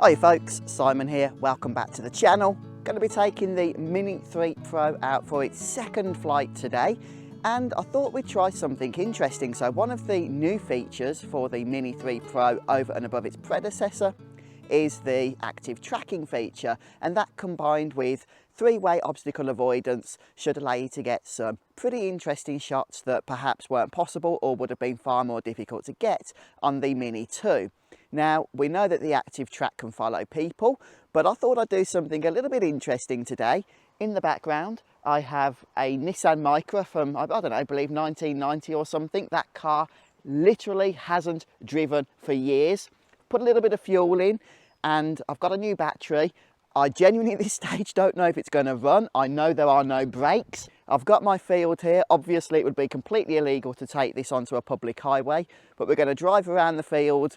Hi folks, Simon here, welcome back to the channel. Going to be taking the Mini 3 Pro out for its second flight today, and I thought we'd try something interesting. So one of the new features for the Mini 3 Pro over and above its predecessor is the active tracking feature, and that combined with three-way obstacle avoidance should allow you to get some pretty interesting shots that perhaps weren't possible or would have been far more difficult to get on the Mini 2. Now, we know that the active track can follow people, but I thought I'd do something a little bit interesting today. In the background, I have a Nissan Micra from, I don't know, I believe 1990 or something. That car literally hasn't driven for years. Put a little bit of fuel in and I've got a new battery. I genuinely at this stage don't know if it's going to run. I know there are no brakes. I've got my field here. Obviously, it would be completely illegal to take this onto a public highway, but we're going to drive around the field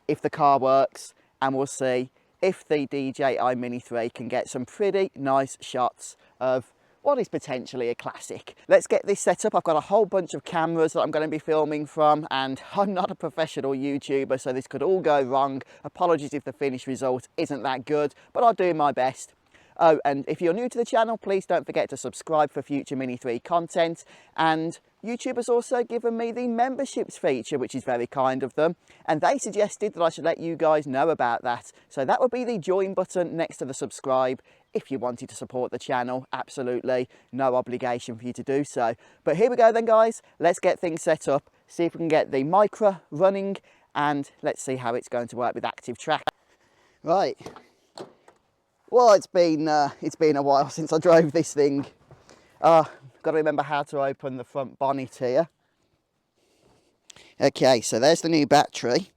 if the car works, and we'll see if the DJI Mini 3 can get some pretty nice shots of what is potentially a classic. Let's get this set up. I've got a whole bunch of cameras that I'm going to be filming from, and I'm not a professional YouTuber, so this could all go wrong. Apologies if the finished result isn't that good, but I'll do my best. Oh, and if you're new to the channel, please don't forget to subscribe for future Mini 3 content. And YouTube has also given me the memberships feature, which is very kind of them. And they suggested that I should let you guys know about that. So that would be the join button next to the subscribe if you wanted to support the channel. Absolutely no obligation for you to do so. But here we go then, guys. Let's get things set up, see if we can get the Micra running, and let's see how it's going to work with active track. Right. Well, it's been a while since I drove this thing. Got to remember how to open the front bonnet here. Okay, so there's the new battery,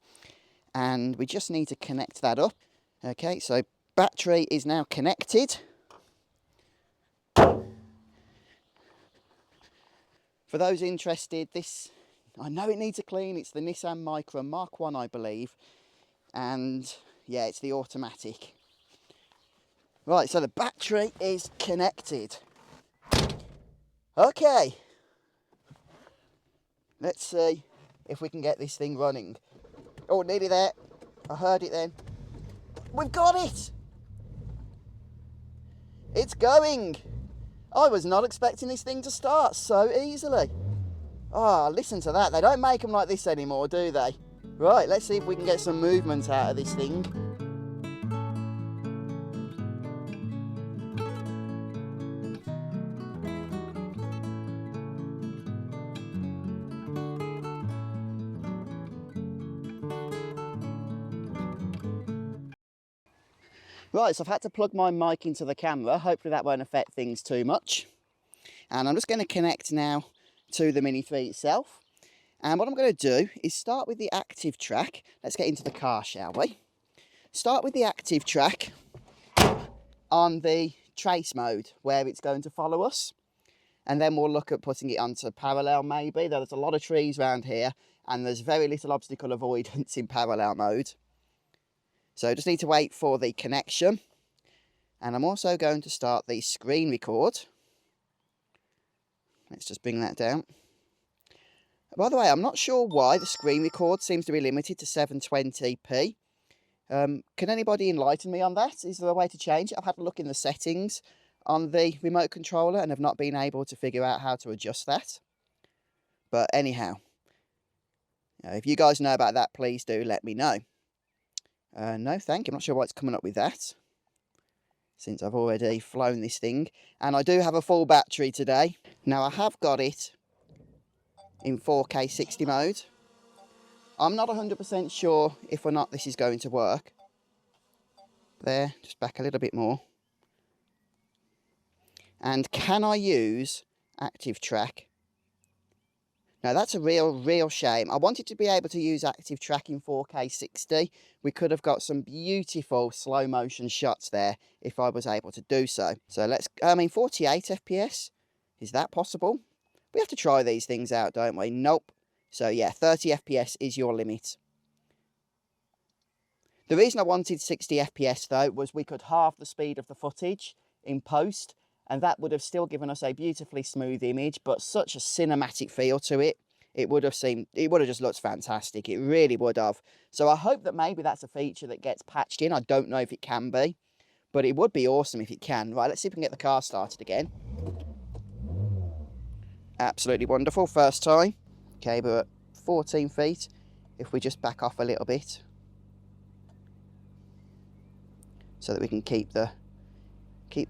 and we just need to connect that up. Okay, so battery is now connected. For those interested, this, I know it needs a clean. It's the Nissan Micra Mk1, I believe, and yeah, it's the automatic. Right, so the battery is connected. Okay, let's see if we can get this thing running. Oh, nearly there. I heard it then. We've got it! It's going! I was not expecting this thing to start so easily. Ah, listen to that. They don't make them like this anymore, do they? Right, let's see if we can get some movement out of this thing. Right, so I've had to plug my mic into the camera. Hopefully that won't affect things too much. And I'm just going to connect now to the Mini 3 itself. And what I'm going to do is start with the active track. Let's get into the car, shall we? Start with the active track on the trace mode, where it's going to follow us. And then we'll look at putting it onto parallel maybe. There's a lot of trees around here, and there's very little obstacle avoidance in parallel mode. So just need to wait for the connection. And I'm also going to start the screen record. Let's just bring that down. By the way, I'm not sure why the screen record seems to be limited to 720p. Can anybody enlighten me on that? Is there a way to change it? I've had a look in the settings on the remote controller and have not been able to figure out how to adjust that. But anyhow, if you guys know about that, please do let me know. No, thank you. I'm not sure why it's coming up with that, since I've already flown this thing. And I do have a full battery today. Now, I have got it in 4K 60 mode. I'm not 100% sure if or not this is going to work. There, just back a little bit more. And can I use active track? Now, that's a real shame. I wanted to be able to use active track in 4K 60. We could have got some beautiful slow motion shots there if I was able to do so. So let's, 48 FPS, is that possible? We have to try these things out, don't we? Nope. So yeah, 30 FPS is your limit. The reason I wanted 60 FPS though was we could halve the speed of the footage in post, and that would have still given us a beautifully smooth image, but such a cinematic feel to it. it would have just looked fantastic. It really would have. So I hope that maybe that's a feature that gets patched in. I don't know if it can be, but it would be awesome if it can. Right, let's see if we can get the car started again. Absolutely wonderful, first time. Okay, we're at 14 feet. If we just back off a little bit, so that we can keep the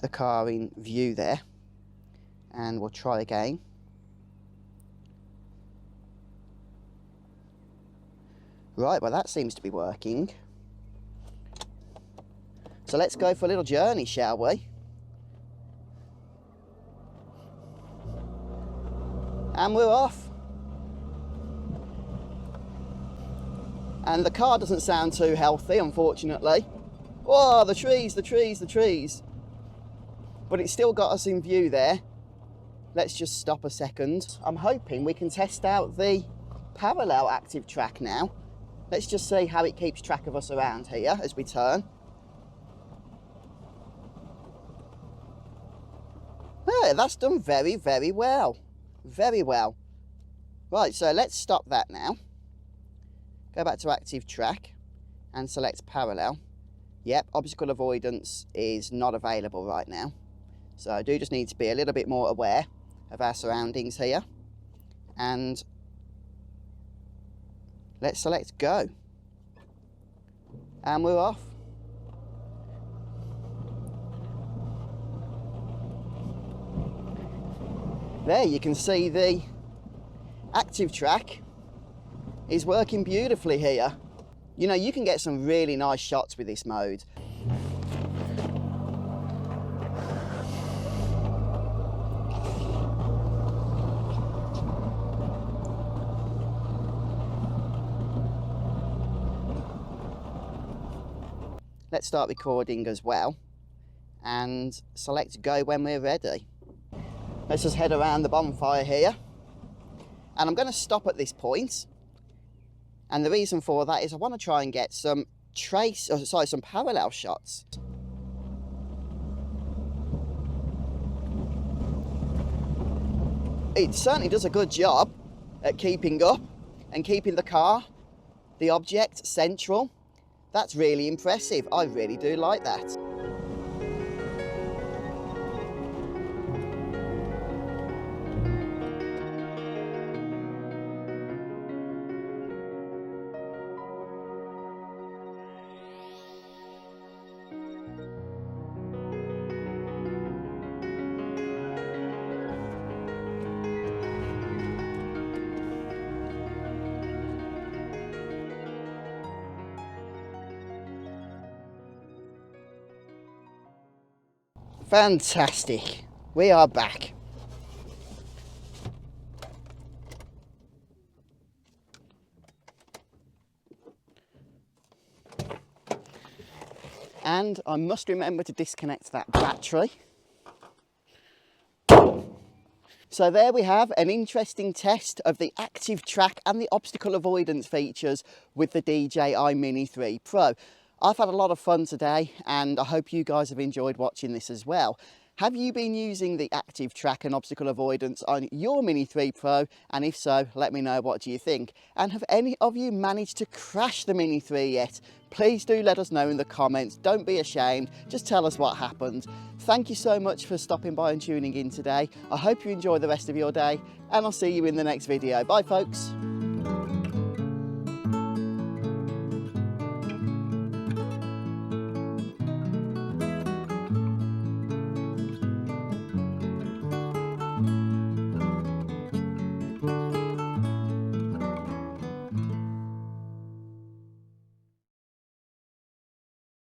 car in view there, and we'll try again. Right, well that seems to be working. So let's go for a little journey, shall we? And we're off. And the car doesn't sound too healthy, unfortunately. Oh, the trees, the trees, the trees. But it's still got us in view there. Let's just stop a second. I'm hoping we can test out the parallel active track now. Let's just see how it keeps track of us around here as we turn. Yeah, that's done very, very well. Very well. Right, so let's stop that now. Go back to active track and select parallel. Yep, obstacle avoidance is not available right now. So I do just need to be a little bit more aware of our surroundings here. And let's select go. And we're off. There you can see the active track is working beautifully here. You know, you can get some really nice shots with this mode. Let's start recording as well and select go when we're ready. Let's just head around the bonfire here. And I'm going to stop at this point. And the reason for that is I want to try and get some some parallel shots. It certainly does a good job at keeping up and keeping the car, the object, central. That's really impressive. I really do like that. Fantastic. We are back. And I must remember to disconnect that battery. So there we have an interesting test of the active track and the obstacle avoidance features with the DJI Mini 3 Pro. I've had a lot of fun today and I hope you guys have enjoyed watching this as well. Have you been using the active track and obstacle avoidance on your Mini 3 Pro? And if so, let me know, what do you think? And have any of you managed to crash the Mini 3 yet? Please do let us know in the comments. Don't be ashamed, just tell us what happened. Thank you so much for stopping by and tuning in today. I hope you enjoy the rest of your day and I'll see you in the next video. Bye folks.